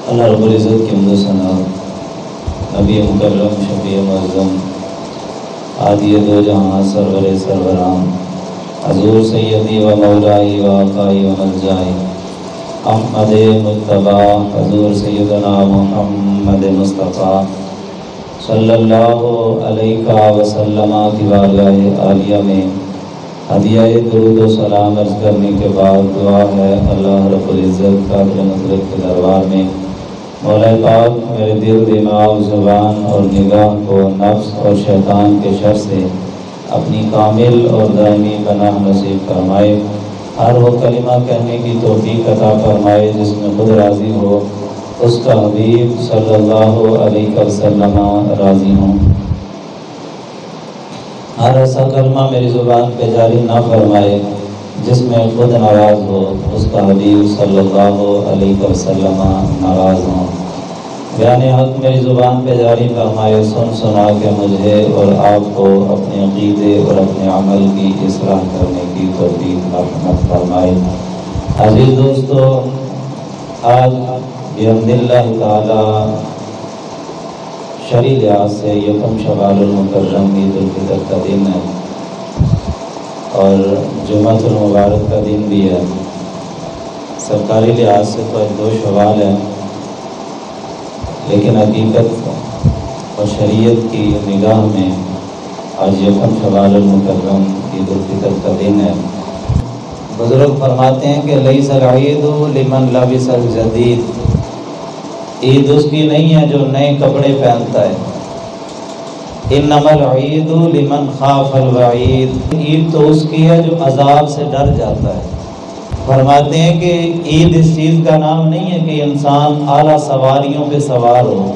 اللہ رب العزت کی حمد و ثنا، نبی مکرم شفیع معظم عادی دو جہاں سرور سروران حضور سیدی و مولائی و آقائی و ملجائی احمد مجتبی حضور سیدنا محمد مصطفیٰ صلی اللہ علیہ وسلم کی بارگاہ عالیہ میں ہدیہ درود و سلام عرض کرنے کے بعد دعا ہے اللہ رب العزت قادر مطلق کے دربار میں مولا پاک میرے دل دماغ زبان اور نگاہ کو نفس اور شیطان کے شر سے اپنی کامل اور دائمی پناہ نصیب فرمائے، ہر وہ کلمہ کہنے کی توفیق عطا فرمائے جس میں خود راضی ہو، اس کا حبیب صلی اللہ علیہ وسلم راضی ہوں۔ ہر ایسا کلمہ میری زبان پہ جاری نہ فرمائے جس میں خود ناراض ہو، اس کا حبیب صلی اللہ علیہ وسلم ناراض ہوں۔ بیان حق میری زبان پہ جاری فرمائے، سن سنا کے مجھے اور آپ کو اپنے عقیدے اور اپنے عمل کی اصلاح کرنے کی توفیق رحمت فرمائے۔ عزیز دوستو، آج بحمد اللہ تعالی شرعی لحاظ سے یکم شوال المکرم عید الفطر کا دن ہے اور جمعۃ المبارک کا دن بھی ہے۔ سرکاری لحاظ سے تو 2 شوال ہے، لیکن حقیقت اور شریعت کی نگاہ میں آج یکم شوال المکرم عید الفطر کا دن ہے۔ بزرگ فرماتے ہیں کہ لیس العید لمن لبس الجدید، عید اس کی نہیں ہے جو نئے کپڑے پہنتا ہے، انما العید لمن خاف الوعید، عید تو اس کی ہے جو عذاب سے ڈر جاتا ہے۔ فرماتے ہیں کہ عید اس چیز کا نام نہیں ہے کہ انسان اعلیٰ سواریوں پہ سوار ہو،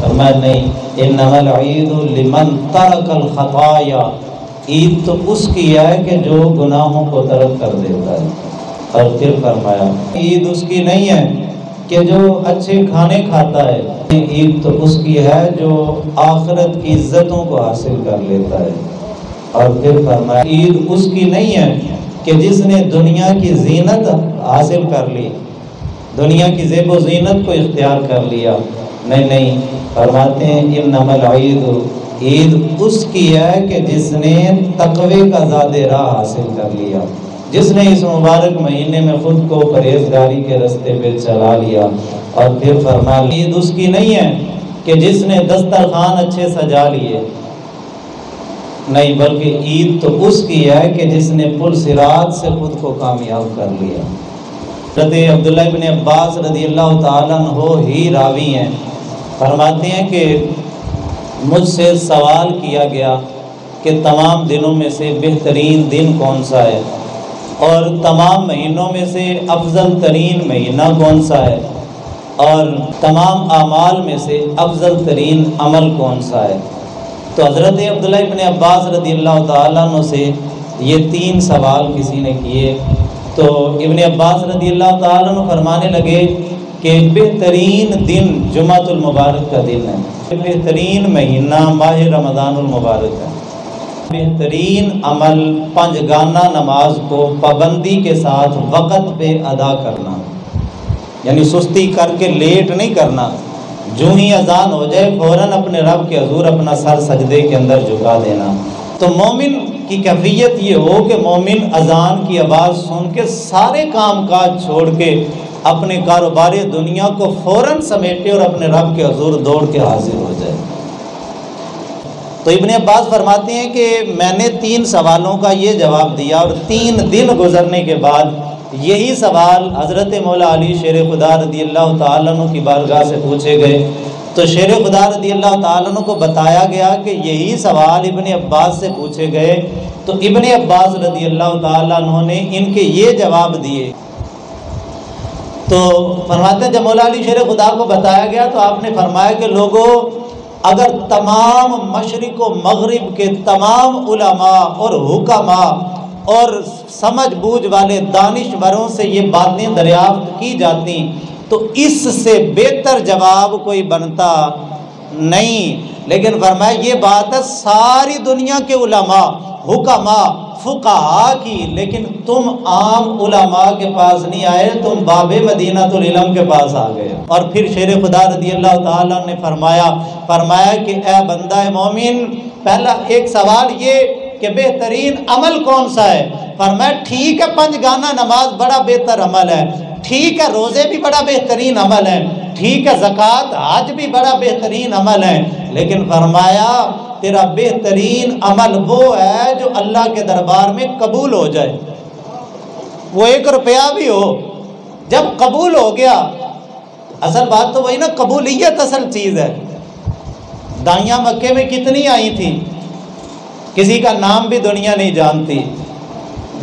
فرمایا نہیں، انما العید لمن ترک الخطایا، عید تو اس کی ہے کہ جو گناہوں کو ترک کر دیتا ہے۔ اور پھر فرمایا عید اس کی نہیں ہے کہ جو اچھے کھانے کھاتا ہے، عید تو اس کی ہے جو آخرت کی عزتوں کو حاصل کر لیتا ہے۔ اور پھر فرمایا عید اس کی نہیں ہے کہ جس نے دنیا کی زینت حاصل کر لی، دنیا کی زیب و زینت کو اختیار کر لیا، نہیں، فرماتے ہیں انما العید، عید اس کی ہے کہ جس نے تقوی کا زاد راہ حاصل کر لیا، جس نے اس مبارک مہینے میں خود کو پرہیزگاری کے راستے پہ چلا لیا۔ اور پھر فرمایا عید اس کی نہیں ہے کہ جس نے دسترخوان اچھے سجا لیے، نہیں، بلکہ عید تو اس کی ہے کہ جس نے پل صراط سے خود کو کامیاب کر لیا۔ حضرت عبداللہ ابن عباس رضی اللہ تعالیٰ عنہ ہی راوی ہیں، فرماتے ہیں کہ مجھ سے سوال کیا گیا کہ تمام دنوں میں سے بہترین دن کون سا ہے اور تمام مہینوں میں سے افضل ترین مہینہ کون سا ہے اور تمام اعمال میں سے افضل ترین عمل کون سا ہے۔ تو حضرت عبداللہ ابن عباس رضی اللہ تعالیٰ عنہ سے یہ 3 سوال کسی نے کیے، تو ابن عباس رضی اللہ تعالیٰ عنہ فرمانے لگے کہ بہترین دن جمعۃ المبارک کا دن ہے، بہترین مہینہ ماہ رمضان المبارک ہے، بہترین عمل 5 گانہ نماز کو پابندی کے ساتھ وقت پہ ادا کرنا، یعنی سستی کر کے لیٹ نہیں کرنا، جو ہی اذان ہو جائے فوراً اپنے رب کے حضور اپنا سر سجدے کے اندر جھکا دینا۔ تو مومن کی کیفیت یہ ہو کہ مومن اذان کی آواز سن کے سارے کام کاج چھوڑ کے اپنے کاروبار دنیا کو فوراً سمیٹے اور اپنے رب کے حضور دوڑ کے حاضر ہو جائے۔ تو ابن عباس فرماتے ہیں کہ میں نے 3 سوالوں کا یہ جواب دیا اور 3 دن گزرنے کے بعد یہی سوال حضرت مولا علی شیر خدا رضی اللہ تعالیٰ عنہ کی بارگاہ سے پوچھے گئے، تو شیر خدا رضی اللہ تعالیٰ عنہ کو بتایا گیا کہ یہی سوال ابن عباس سے پوچھے گئے، تو ابن عباس رضی اللہ تعالیٰ عنہ نے ان کے یہ جواب دیے۔ تو فرماتے ہیں جب مولا علی شیر خدا کو بتایا گیا تو آپ نے فرمایا کہ لوگوں، اگر تمام مشرق و مغرب کے تمام علماء اور حکماء اور سمجھ بوجھ والے دانشوروں سے یہ باتیں دریافت کی جاتی تو اس سے بہتر جواب کوئی بنتا نہیں، لیکن فرمایا یہ بات ہے ساری دنیا کے علماء، حکماء، فقہا کی، لیکن تم عام علماء کے پاس نہیں آئے، تم باب مدینہ العلم کے پاس آ گئے۔ اور پھر شیر خدا رضی اللہ تعالیٰ نے فرمایا کہ اے بندہ مومن، پہلا ایک سوال یہ کہ بہترین عمل کون سا ہے؟ فرمایا ٹھیک ہے 5 گانا نماز بڑا بہتر عمل ہے، ٹھیک ہے روزے بھی بڑا بہترین عمل ہے، ٹھیک ہے زکوٰۃ حج بھی بڑا بہترین عمل ہے، لیکن فرمایا تیرا بہترین عمل وہ ہے جو اللہ کے دربار میں قبول ہو جائے، وہ 1 روپیہ بھی ہو، جب قبول ہو گیا۔ اصل بات تو وہی نا، قبولیت اصل چیز ہے۔ دائیاں مکے میں کتنی آئی تھیں، کسی کا نام بھی دنیا نہیں جانتی،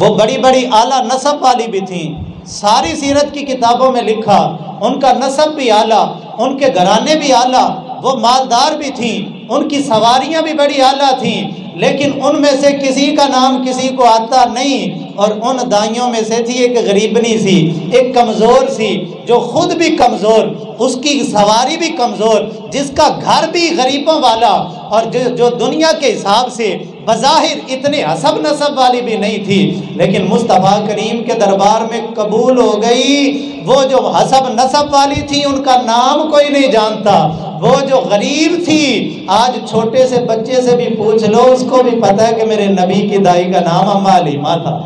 وہ بڑی بڑی اعلیٰ نسب والی بھی تھیں، ساری سیرت کی کتابوں میں لکھا ان کا نسب بھی اعلیٰ، ان کے گھرانے بھی اعلیٰ، وہ مالدار بھی تھیں، ان کی سواریاں بھی بڑی اعلیٰ تھیں، لیکن ان میں سے کسی کا نام کسی کو آتا نہیں۔ اور ان دائیوں میں سے تھی ایک غریبنی سی، ایک کمزور سی، جو خود بھی کمزور، اس کی سواری بھی کمزور، جس کا گھر بھی غریبوں والا، اور جو دنیا کے حساب سے بظاہر اتنے حسب نسب والی بھی نہیں تھی، لیکن مصطفیٰ کریم کے دربار میں قبول ہو گئی۔ وہ جو حسب نسب والی تھی ان کا نام کوئی نہیں جانتا، وہ جو غریب تھی آج چھوٹے سے بچے سے بھی پوچھ لو اس کو بھی پتا ہے کہ میرے نبی کی دائی کا نام ام حلیمہ تھا،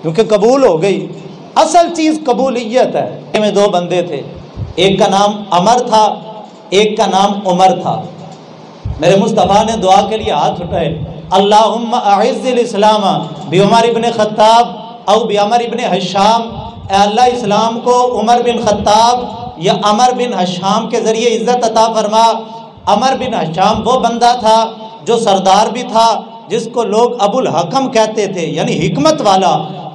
کیونکہ قبول ہو گئی۔ اصل چیز قبولیت ہے۔ میں 2 بندے تھے، ایک کا نام عمر تھا، ایک کا نام عمر تھا۔ میرے مصطفیٰ نے دعا کے لیے ہاتھ اٹھائے، اللہم اعز الاسلام بعمر ابن خطاب او بعمر ابن حشام، اے اللہ اسلام کو عمر بن خطاب یا عمر بن حشام کے ذریعے عزت عطا فرما۔ عمر بن حشام وہ بندہ تھا جو سردار بھی تھا، جس کو لوگ ابو الحکم کہتے تھے، یعنی حکمت والا۔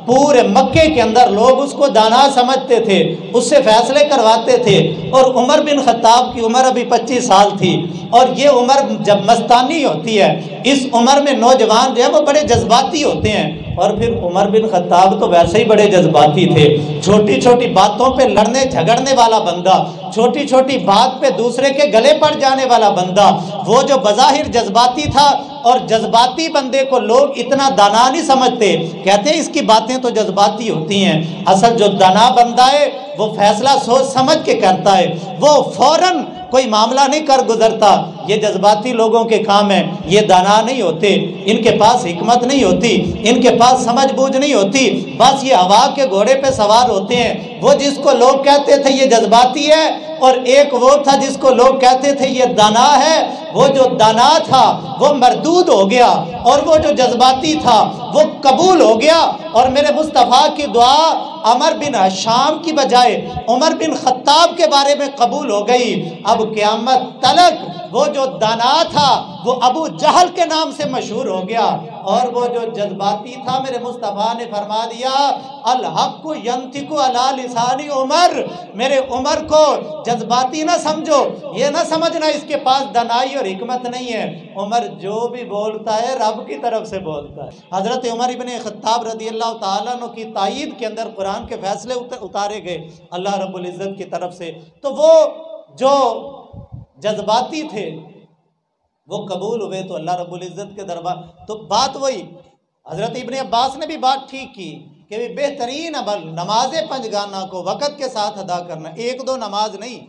پورے مکے کے اندر لوگ اس کو دانا سمجھتے تھے، اس سے فیصلے کرواتے تھے۔ اور عمر بن خطاب کی عمر ابھی 25 سال تھی، اور یہ عمر جب مستانی ہوتی ہے، اس عمر میں نوجوان جو ہے وہ بڑے جذباتی ہوتے ہیں، اور پھر عمر بن خطاب تو ویسے ہی بڑے جذباتی تھے، چھوٹی چھوٹی باتوں پہ لڑنے جھگڑنے والا بندہ، چھوٹی چھوٹی بات پہ دوسرے کے گلے پڑ جانے والا بندہ، وہ جو بظاہر جذباتی تھا۔ اور جذباتی بندے کو لوگ اتنا دانا نہیں سمجھتے، کہتے ہیں اس کی باتیں تو جذباتی ہوتی ہیں۔ اصل جو دانا بندہ ہے وہ فیصلہ سوچ سمجھ کے کرتا ہے، وہ فوراً کوئی معاملہ نہیں کر گزرتا۔ یہ جذباتی لوگوں کے کام ہیں، یہ دانا نہیں ہوتے، ان کے پاس حکمت نہیں ہوتی، ان کے پاس سمجھ بوجھ نہیں ہوتی، بس یہ ہوا کے گھوڑے پہ سوار ہوتے ہیں۔ وہ جس کو لوگ کہتے تھے یہ جذباتی ہے، اور ایک وہ تھا جس کو لوگ کہتے تھے یہ دانا ہے۔ وہ جو دانا تھا وہ مردود ہو گیا، اور وہ جو جذباتی تھا وہ قبول ہو گیا۔ اور میرے مصطفیٰ کی دعا عمر بن حشام کی بجائے عمر بن خطاب کے بارے میں قبول ہو گئی۔ اب قیامت تلک وہ جو دانا تھا وہ ابو جہل کے نام سے مشہور ہو گیا، اور وہ جو جذباتی تھا میرے مصطفیٰ نے فرما دیا الحق ینطق علی لسان عمر، میرے عمر کو جذباتی نہ سمجھو، یہ نہ سمجھنا اس کے پاس دانائی اور حکمت نہیں ہے، عمر جو بھی بولتا ہے رب کی طرف سے بولتا ہے۔ حضرت عمر ابن خطاب رضی اللہ تعالیٰ عنہ کی تائید کے اندر قرآن کے فیصلے اتارے گئے اللہ رب العزت کی طرف سے، تو وہ جو جذباتی تھے وہ قبول ہوئے تو اللہ رب العزت کے دربار۔ تو بات وہی، حضرت ابن عباس نے بھی بات ٹھیک کی کہ بہترین عمل نماز 5 گانا کو وقت کے ساتھ ادا کرنا، 1-2 نماز نہیں۔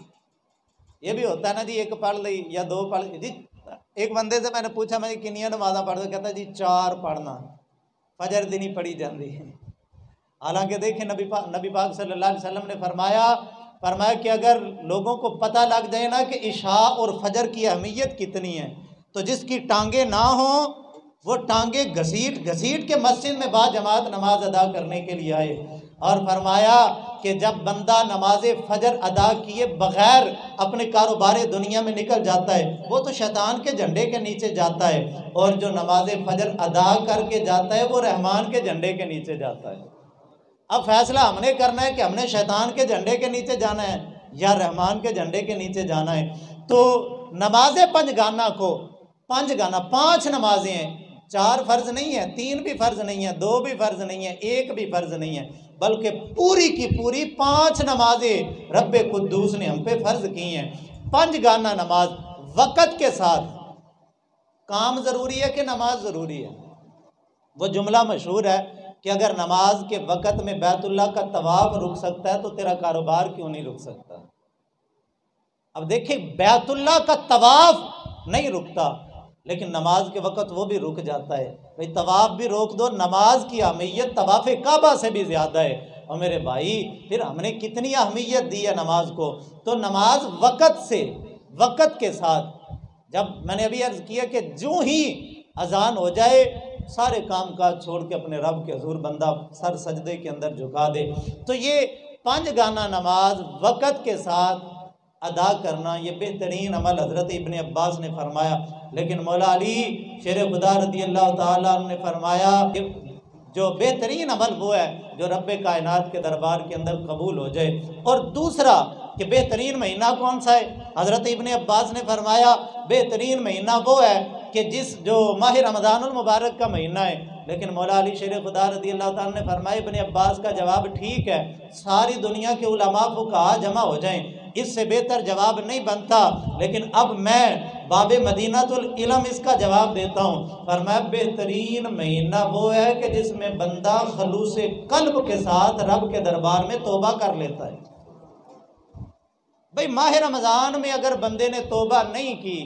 یہ بھی ہوتا ہے نا جی، 1 پڑھ لی یا 2 پڑھ لی جی۔ ایک بندے سے میں نے پوچھا میں کنیاں نمازاں پڑھ دو، کہتا جی 4 پڑھنا، فجر دی نہیں پڑھی جاندی ہے۔ حالانکہ دیکھیں نبی پاک صلی اللہ علیہ وسلم نے فرمایا کہ اگر لوگوں کو پتہ لگ جائے نا کہ عشاء اور فجر کی اہمیت کتنی ہے، تو جس کی ٹانگیں نہ ہوں وہ ٹانگیں گھسیٹ کے مسجد میں با جماعت نماز ادا کرنے کے لیے آئے۔ اور فرمایا کہ جب بندہ نماز فجر ادا کیے بغیر اپنے کاروبار دنیا میں نکل جاتا ہے وہ تو شیطان کے جھنڈے کے نیچے جاتا ہے، اور جو نماز فجر ادا کر کے جاتا ہے وہ رحمان کے جھنڈے کے نیچے جاتا ہے۔ اب فیصلہ ہم نے کرنا ہے کہ ہم نے شیطان کے جھنڈے کے نیچے جانا ہے یا رحمان کے جھنڈے کے نیچے جانا ہے۔ تو نماز 5 گانا کو 5 گانا 5 نمازیں ہیں، 4 فرض نہیں ہیں، 3 بھی فرض نہیں ہیں، 2 بھی فرض نہیں ہیں، 1 بھی فرض نہیں ہے، بلکہ پوری کی پوری 5 نمازیں رب قدوس نے ہم پہ فرض کی ہیں۔ 5 گانا نماز وقت کے ساتھ۔ کام ضروری ہے کہ نماز ضروری ہے؟ وہ جملہ مشہور ہے کہ اگر نماز کے وقت میں بیت اللہ کا طواف رک سکتا ہے تو تیرا کاروبار کیوں نہیں رک سکتا؟ اب دیکھیں بیت اللہ کا طواف نہیں رکتا لیکن نماز کے وقت وہ بھی رک جاتا ہے۔ بھئی طواف بھی روک دو، نماز کی اہمیت طواف کعبہ سے بھی زیادہ ہے۔ اور میرے بھائی پھر ہم نے کتنی اہمیت دی ہے نماز کو، تو نماز وقت کے ساتھ، جب میں نے ابھی عرض کیا کہ جو ہی اذان ہو جائے سارے کام کاج چھوڑ کے اپنے رب کے حضور بندہ سر سجدے کے اندر جھکا دے، تو یہ 5 گانا نماز وقت کے ساتھ ادا کرنا یہ بہترین عمل حضرت ابن عباس نے فرمایا۔ لیکن مولا علی شیر خدا رضی اللہ تعالیٰ عنہ نے فرمایا کہ جو بہترین عمل وہ ہے جو رب کائنات کے دربار کے اندر قبول ہو جائے۔ اور دوسرا کہ بہترین مہینہ کون سا ہے؟ حضرت ابن عباس نے فرمایا بہترین مہینہ وہ ہے کہ جو ماہ رمضان المبارک کا مہینہ ہے۔ لیکن مولا علی شیر خدا رضی اللہ تعالیٰ نے فرمایا ابن عباس کا جواب ٹھیک ہے، ساری دنیا کے علماء فقہاء جمع ہو جائیں، اس سے بہتر جواب نہیں بنتا، لیکن اب میں باب مدینۃ العلم اس کا جواب دیتا ہوں۔ فرمایا بہترین مہینہ وہ ہے کہ جس میں بندہ خلوص قلب کے ساتھ رب کے دربار میں توبہ کر لیتا ہے۔ بھئی ماہ رمضان میں اگر بندے نے توبہ نہیں کی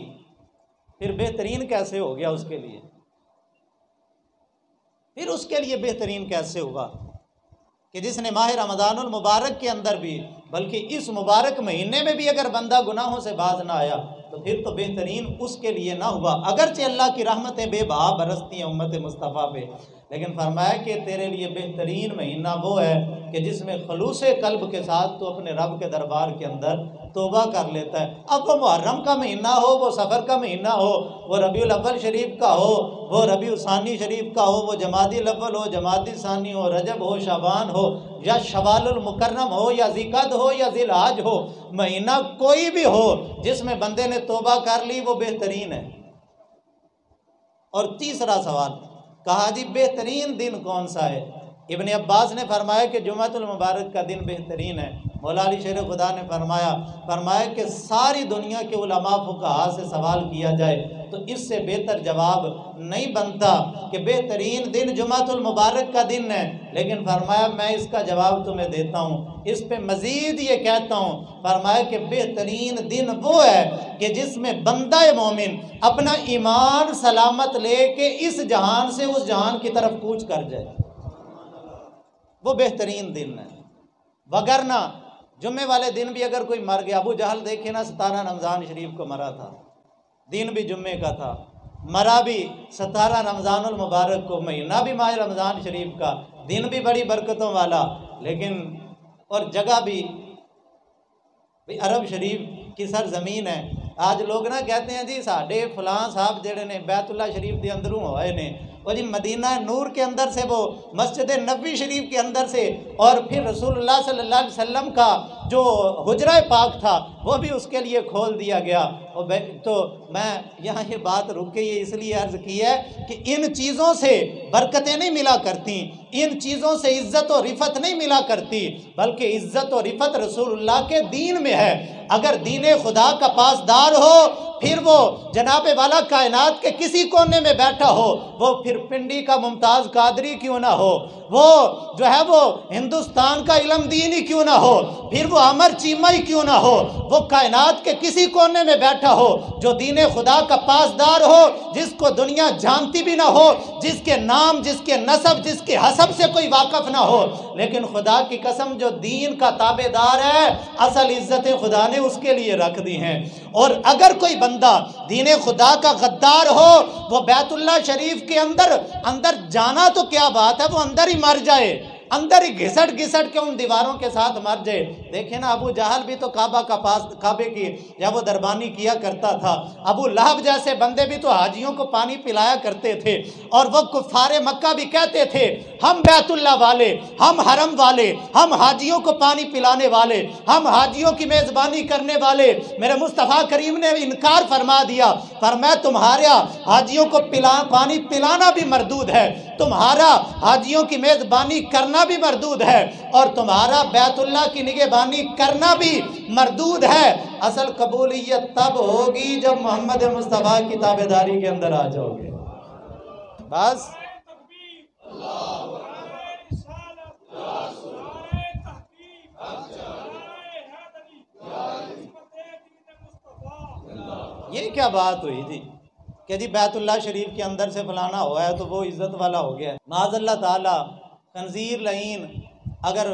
پھر بہترین کیسے ہو گیا اس کے لیے؟ پھر اس کے لیے بہترین کیسے ہوا کہ جس نے ماہ رمضان المبارک کے اندر بھی بلکہ اس مبارک مہینے میں بھی اگر بندہ گناہوں سے باز نہ آیا تو پھر تو بہترین اس کے لیے نہ ہوا، اگرچہ اللہ کی رحمتیں بے بہا برستی ہیں امت مصطفیٰ پہ، لیکن فرمایا کہ تیرے لیے بہترین مہینہ وہ ہے کہ جس میں خلوص قلب کے ساتھ تو اپنے رب کے دربار کے اندر توبہ کر لیتا ہے۔ اب وہ محرم کا مہینہ ہو، وہ سفر کا مہینہ ہو، وہ ربیع الاول شریف کا ہو، وہ ربیع الثانی شریف کا ہو، وہ جمادی الاول ہو، جمادی ثانی ہو، رجب ہو، شعبان ہو، یا شوال المکرم ہو، یا ذیقعد ہو، یا ذی الحج ہو، مہینہ کوئی بھی ہو جس میں بندے نے توبہ کر لی وہ بہترین ہے۔ اور تیسرا سوال کہا جی بہترین دن کون سا ہے؟ ابن عباس نے فرمایا کہ جمعۃ المبارک کا دن بہترین ہے۔ مولا علی شیر خدا نے فرمایا کہ ساری دنیا کے علماء فقہاء سے سوال کیا جائے تو اس سے بہتر جواب نہیں بنتا کہ بہترین دن جمعۃ المبارک کا دن ہے، لیکن فرمایا میں اس کا جواب تمہیں دیتا ہوں، اس پہ مزید یہ کہتا ہوں، فرمایا کہ بہترین دن وہ ہے کہ جس میں بندہ مومن اپنا ایمان سلامت لے کے اس جہان سے اس جہان کی طرف کوچ کر جائے، وہ بہترین دن ہے۔ وگرنہ جمعے والے دن بھی اگر کوئی مر گیا، ابو جہل دیکھے نا 17 رمضان شریف کو مرا تھا، دن بھی جمعے کا تھا، مرا بھی 17 رمضان المبارک کو، مہینہ بھی ماہ رمضان شریف کا، دن بھی بڑی برکتوں والا، لیکن اور جگہ بھی عرب شریف کی سرزمین ہے۔ آج لوگ نا کہتے ہیں جی ساڈے فلاں صاحب جڑے نے بیت اللہ شریف دے اندروں ہوئے نے، اور جی مدینہ نور کے اندر سے، وہ مسجد نبوی شریف کے اندر سے، اور پھر رسول اللہ صلی اللہ علیہ وسلم کا جو حجرہ پاک تھا وہ بھی اس کے لیے کھول دیا گیا۔ تو میں یہاں یہ بات رک کے یہ اس لیے عرض کی ہے کہ ان چیزوں سے برکتیں نہیں ملا کرتی، ان چیزوں سے عزت و رفت نہیں ملا کرتی، بلکہ عزت و رفت رسول اللہ کے دین میں ہے۔ اگر دین خدا کا پاسدار ہو پھر وہ جناب والا کائنات کے کسی کونے میں بیٹھا ہو، وہ پھر پنڈی کا ممتاز قادری کیوں نہ ہو، وہ جو ہے وہ ہندوستان کا علم دین ہی کیوں نہ ہو، پھر وہ امر چیمہ ہی کیوں نہ ہو، وہ کائنات کے کسی کونے میں بیٹھا ہو، جو دین خدا کا پاسدار ہو، جس کو دنیا جانتی بھی نہ ہو، جس کے نام، جس کے نسب، جس کے حسب سے کوئی واقف نہ ہو، لیکن خدا کی قسم جو دین کا تابع دار ہے اصل عزتیں خدا نے اس کے لیے رکھ دی ہیں۔ اور اگر کوئی بندہ دین خدا کا غدار ہو، وہ بیت اللہ شریف کے اندر جانا تو کیا بات ہے، وہ اندر ہی مر جائے، اندر ہی گھسٹ کے ان دیواروں کے ساتھ مر جائے۔ دیکھیں نا ابو جہل بھی تو کعبے کی یا وہ دربانی کیا کرتا تھا، ابو لہب جیسے بندے بھی تو حاجیوں کو پانی پلایا کرتے تھے، اور وہ کفار مکہ بھی کہتے تھے ہم بیت اللہ والے، ہم حرم والے، ہم حاجیوں کو پانی پلانے والے، ہم حاجیوں کی میزبانی کرنے والے۔ میرے مصطفیٰ کریم نے انکار فرما دیا، فرمایا تمہارا حاجیوں کو پانی پلانا بھی مردود ہے، تمہارا حاجیوں کی میزبانی کرنا بھی مردود ہے، اور تمہارا بیت اللہ کی نگہبانی کرنا بھی مردود ہے۔ اصل قبولیت تب ہوگی جب محمد مصطفیٰ کی تابعداری کے اندر آ جاؤ گے۔ بس یہ کیا بات ہوئی تھی کہ جی بیت اللہ شریف کے اندر سے فلانا ہوا ہے تو وہ عزت والا ہو گیا ہے؟ معاذ اللہ تعالیٰ خنزیر لعین، اگر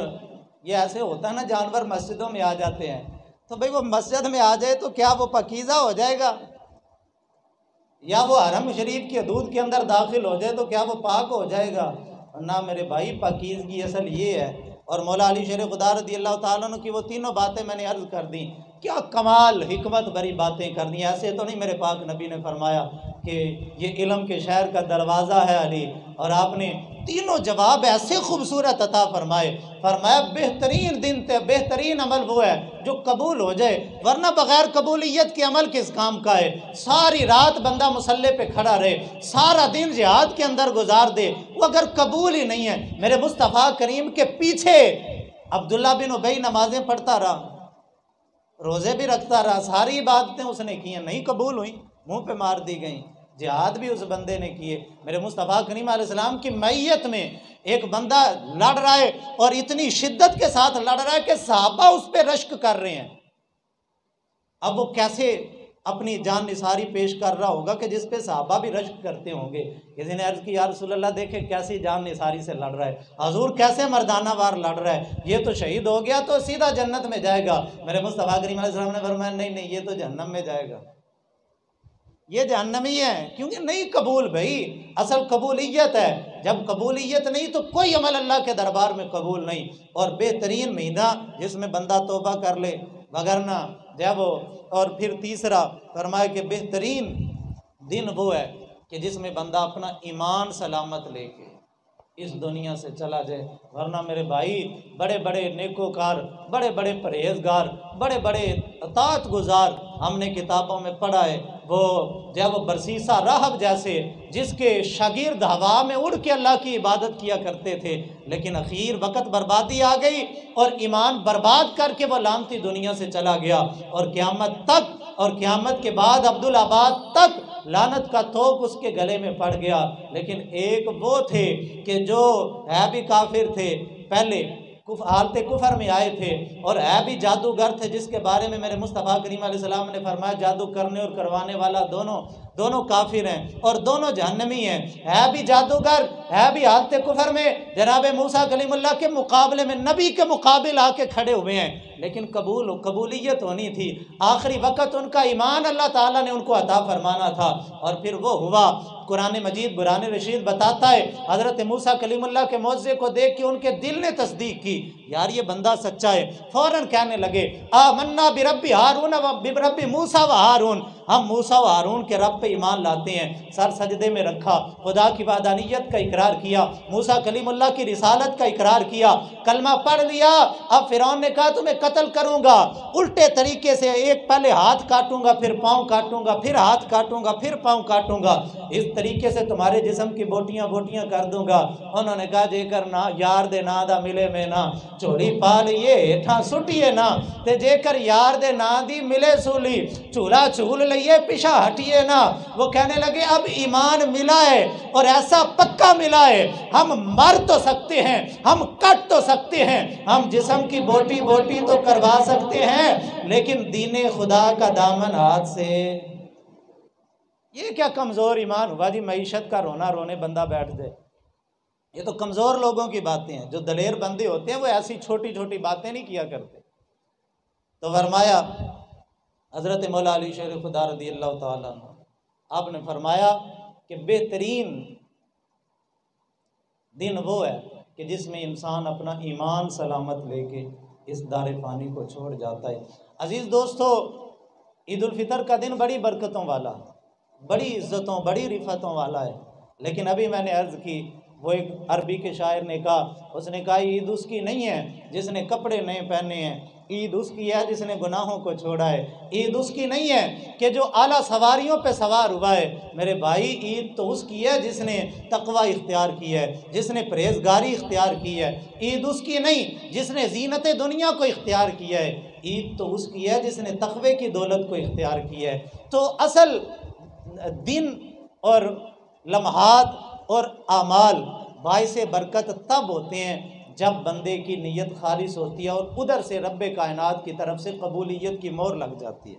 یہ ایسے ہوتا ہے نا جانور مسجدوں میں آ جاتے ہیں تو بھئی وہ مسجد میں آ جائے تو کیا وہ پاکیزہ ہو جائے گا؟ یا وہ حرم شریف کی حدود کے اندر داخل ہو جائے تو کیا وہ پاک ہو جائے گا؟ نہ میرے بھائی، پاکیزگی اصل یہ ہے۔ اور مولا علی شیر خدا رضی اللہ تعالیٰ عنہ کی وہ تینوں باتیں میں نے عرض کر دیں، کیا کمال حکمت بری باتیں کر دیں۔ ایسے تو نہیں میرے پاک نبی نے فرمایا کہ یہ علم کے شہر کا دروازہ ہے علی، اور آپ نے تینوں جواب ایسے خوبصورت عطا فرمائے۔ فرمایا بہترین دن تے بہترین عمل وہ ہے جو قبول ہو جائے، ورنہ بغیر قبولیت کے عمل کس کام کا ہے؟ ساری رات بندہ مسلح پہ کھڑا رہے، سارا دن جہاد کے اندر گزار دے، وہ اگر قبول ہی نہیں ہے۔ میرے مصطفیٰ کریم کے پیچھے عبداللہ بن ابی نمازیں پڑھتا رہا، روزے بھی رکھتا رہا، ساری عبادتیں اس نے کی ہیں، نہیں قبول ہوئیں، منہ پہ مار دی گئیں۔ جہاد بھی اس بندے نے کیے۔ میرے مصطفیٰ کریم علیہ السلام کی معیت میں ایک بندہ لڑ رہا ہے، اور اتنی شدت کے ساتھ لڑ رہا ہے کہ صحابہ اس پہ رشک کر رہے ہیں۔ اب وہ کیسے اپنی جان نثاری پیش کر رہا ہوگا کہ جس پہ صحابہ بھی رشک کرتے ہوں گے۔ کسی نے عرض کی یا رسول اللہ دیکھیں کیسی جان نثاری سے لڑ رہا ہے، حضور کیسے مردانہ وار لڑ رہا ہے، یہ تو شہید ہو گیا تو سیدھا جنت میں جائے گا۔ میرے مصطفیٰ کریم علیہ السلام نے فرمایا نہیں نہیں، یہ تو جہنم میں جائے گا، یہ جہنمی ہے، کیونکہ نہیں قبول۔ بھائی اصل قبولیت ہے، جب قبولیت نہیں تو کوئی عمل اللہ کے دربار میں قبول نہیں۔ اور بہترین مہینہ جس میں بندہ توبہ کر لے، وگرنہ جب اور پھر تیسرا فرمایا کہ بہترین دن وہ ہے کہ جس میں بندہ اپنا ایمان سلامت لے کے اس دنیا سے چلا جائے۔ ورنہ میرے بھائی بڑے بڑے نیکوکار، بڑے بڑے پرہیزگار، بڑے بڑے اطاعت گزار ہم نے کتابوں میں پڑھا ہے، وہ جب برسیسہ راہب جیسے جس کے شاگرد ہوا میں اڑ کے اللہ کی عبادت کیا کرتے تھے، لیکن اخیر وقت بربادی آ گئی اور ایمان برباد کر کے وہ لعنتی دنیا سے چلا گیا، اور قیامت تک اور قیامت کے بعد عبدالآباد تک لعنت کا توق اس کے گلے میں پڑ گیا۔ لیکن ایک وہ تھے کہ جو ہے بھی کافر تھے، پہلے حالت کفر میں آئے تھے، اور ہے بھی جادوگر تھے جس کے بارے میں میرے مصطفیٰ کریم علیہ السلام نے فرمایا جادو کرنے اور کروانے والا دونوں کافر ہیں اور دونوں جہنمی ہیں۔ ہے بھی جادوگر، ہے بھی حالت کفر میں، جناب موسیٰ کلیم اللہ کے مقابلے میں نبی کے مقابل آ کے کھڑے ہوئے ہیں، لیکن قبولیت ہونی تھی۔ آخری وقت ان کا ایمان اللہ تعالیٰ نے ان کو عطا فرمانا تھا، اور پھر وہ ہوا۔ قرآن مجید قرآن رشید بتاتا ہے حضرت موسیٰ کلیم اللہ کے معجزے کو دیکھ کے ان کے دل نے تصدیق کی، یار یہ بندہ سچا ہے۔ فوراً کہنے لگے آمنا برب ہارون و برب موسیٰ و ہارون، ہم موسیٰ و ہارون کے رب پہ ایمان لاتے ہیں۔ سر سجدے میں رکھا، خدا کی وحدانیت کا اقرار کیا، موسیٰ کلیم اللہ کی رسالت کا اقرار کیا، کلمہ پڑھ لیا۔ اب فرعون نے کہا تمہیں قتل کروں گا الٹے طریقے سے، ایک پہلے ہاتھ کاٹوں گا پھر پاؤں کاٹوں گا، پھر ہاتھ کاٹوں گا پھر پاؤں کاٹوں گا، اس طریقے سے تمہارے جسم کی بوٹیاں بوٹیاں کر دوں گا۔ انہوں نے کہا جے کر نہ یار دے نا دا ملے میں نا چولی پا لیے ہیٹھاں سٹیے نا، تے جے کر یار دے نا دی ملے سولی چولا چول لئیے پیشا ہٹیے نا۔ وہ کہنے لگے اب ایمان ملا ہے اور ایسا پکا ملا ہے، ہم مر تو سکتے ہیں، ہم کٹ تو سکتے ہیں، ہم جسم کی بوٹی بوٹی تو کروا سکتے ہیں، لیکن دین خدا کا دامن ہاتھ سے۔ یہ کیا کمزور ایمان ہوا جی، معیشت کا رونا رونے بندہ بیٹھ جائے۔ یہ تو کمزور لوگوں کی باتیں ہیں، جو دلیر بندے ہوتے ہیں وہ ایسی چھوٹی چھوٹی باتیں نہیں کیا کرتے۔ تو فرمایا حضرت مولا علی شیر خدا رضی اللہ تعالیٰ عنہ، آپ نے فرمایا کہ بہترین دن وہ ہے کہ جس میں انسان اپنا ایمان سلامت لے کے اس دار فانی کو چھوڑ جاتا ہے۔ عزیز دوستو، عید الفطر کا دن بڑی برکتوں والا، بڑی عزتوں بڑی رفتوں والا ہے، لیکن ابھی میں نے عرض کی وہ ایک عربی کے شاعر نے کہا، اس نے کہا عید اس کی نہیں ہے جس نے کپڑے نئے پہنے ہیں، عید اس کی ہے جس نے گناہوں کو چھوڑا ہے۔ عید اس کی نہیں ہے کہ جو اعلیٰ سواریوں پہ سوار ہوا ہے، میرے بھائی عید تو اس کی ہے جس نے تقوی اختیار کی ہے، جس نے پرہیزگاری اختیار کی ہے۔ عید اس کی نہیں جس نے زینت دنیا کو اختیار کیا ہے، عید تو اس کی ہے جس نے تقوی کی دولت کو اختیار کی ہے۔ تو اصل دن اور لمحات اور اعمال باعث برکت تب ہوتے ہیں جب بندے کی نیت خالص ہوتی ہے اور ادھر سے رب کائنات کی طرف سے قبولیت کی مہر لگ جاتی ہے۔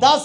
10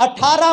18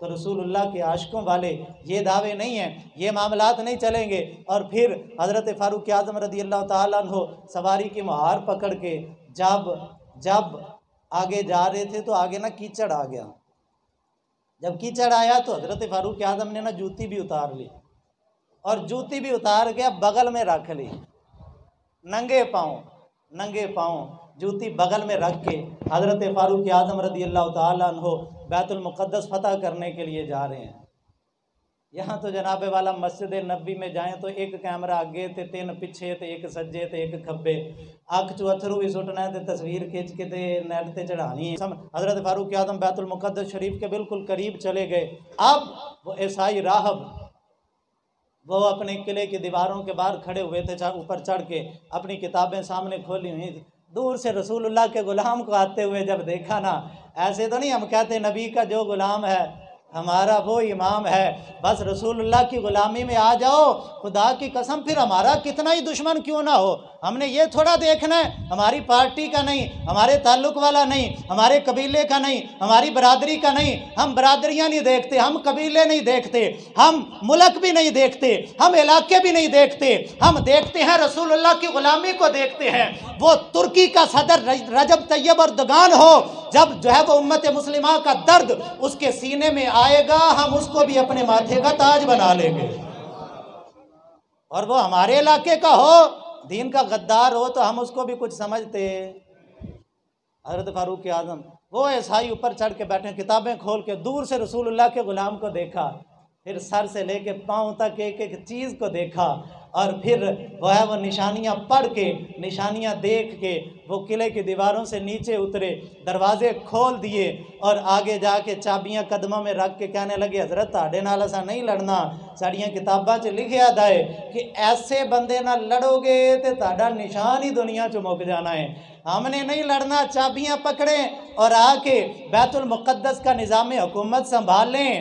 تو رسول اللہ کے عاشقوں والے یہ دعوے نہیں ہیں، یہ معاملات نہیں چلیں گے۔ اور پھر حضرت فاروق اعظم رضی اللہ تعالیٰ عنہ سواری کی مہار پکڑ کے جب آگے جا رہے تھے تو آگے نہ کیچڑ آ گیا۔ جب کیچڑ آیا تو حضرت فاروق اعظم نے جوتی بھی اتار لی، اور جوتی بھی اتار کے بغل میں رکھ لی، ننگے پاؤں جوتی بغل میں رکھ کے حضرت فاروق اعظم رضی اللہ تعالیٰ عنہ بیت المقدس فتح کرنے کے لیے جا رہے ہیں۔ یہاں تو جناب والا مسجد نبی میں جائیں تو ایک کیمرہ آگے تے 3 پیچھے تے 1 سجے تے 1 کھبے، اکھ چو اتھرو بھی سٹنا ہے تے تصویر کھینچ کے تے نیٹ تے چڑھانی ہے۔ حضرت فاروق اعظم بیت المقدس شریف کے بالکل قریب چلے گئے۔ اب وہ عیسائی راہب وہ اپنے قلعے کی دیواروں کے باہر کھڑے ہوئے تھے، اوپر چڑھ کے اپنی کتابیں سامنے کھولی ہوئی تھی۔ دور سے رسول اللہ کے غلام کو آتے ہوئے جب دیکھا نا، ایسے تو نہیں ہم کہتے نبی کا جو غلام ہے ہمارا وہ امام ہے، بس رسول اللہ کی غلامی میں آ جاؤ، خدا کی قسم پھر ہمارا کتنا ہی دشمن کیوں نہ ہو، ہم نے یہ تھوڑا دیکھنا ہے ہماری پارٹی کا نہیں، ہمارے تعلق والا نہیں، ہمارے قبیلے کا نہیں، ہماری برادری کا نہیں، ہم برادریاں نہیں دیکھتے، ہم قبیلے نہیں دیکھتے، ہم ملک بھی نہیں دیکھتے، ہم علاقے بھی نہیں دیکھتے، ہم دیکھتے ہیں رسول اللہ کی غلامی کو دیکھتے ہیں۔ وہ ترکی کا صدر رجب طیب اردگان ہو، جب جو ہے وہ امت مسلمہ کا درد اس کے سینے میں آئے گا، ہم اس کو بھی اپنے ماتھے کا تاج بنا لیں گے۔ اور وہ ہمارے علاقے کا ہو، دین کا غدار ہو تو ہم اس کو بھی کچھ سمجھتے۔ حضرت فاروق اعظم وہ عیسائی اوپر چڑھ کے بیٹھے، کتابیں کھول کے دور سے رسول اللہ کے غلام کو دیکھا، پھر سر سے لے کے پاؤں تک ایک ایک چیز کو دیکھا، اور پھر وہ نشانیاں پڑھ کے، نشانیاں دیکھ کے وہ قلعے کی دیواروں سے نیچے اترے، دروازے کھول دیے، اور آگے جا کے چابیاں قدموں میں رکھ کے کہنے لگے حضرت تہاڈے نال اساں نہیں لڑنا، ساڑیاں کتاباں چ لکھیا ہے کہ ایسے بندے نہ لڑو گے تے تہاڈا نشان ہی دنیا چ مک جانا ہے، ہم نے نہیں لڑنا۔ چابیاں پکڑیں اور آ کے بیت المقدس کا نظام حکومت سنبھالیں،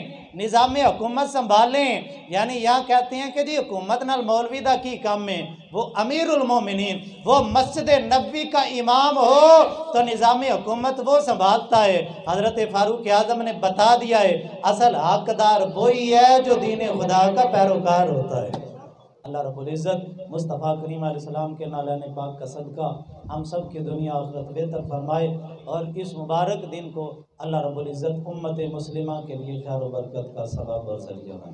یعنی یہاں کہتے ہیں کہ جی حکومت نال مولوی دا کی کام ہے، وہ امیر المومنین، وہ مسجد نبوی کا امام ہو تو نظام حکومت وہ سنبھالتا ہے۔ حضرت فاروق اعظم نے بتا دیا ہے اصل حقدار وہی ہے جو دین خدا کا پیروکار ہوتا ہے۔ اللہ رب العزت مصطفیٰ کریم علیہ السلام کے نالین پاک کا صدقہ ہم سب کی دنیا آخرت بہتر فرمائے، اور اس مبارک دن کو اللہ رب العزت امت مسلمہ کے لیے خیر و برکت کا سبب اور ذریعہ بنائے۔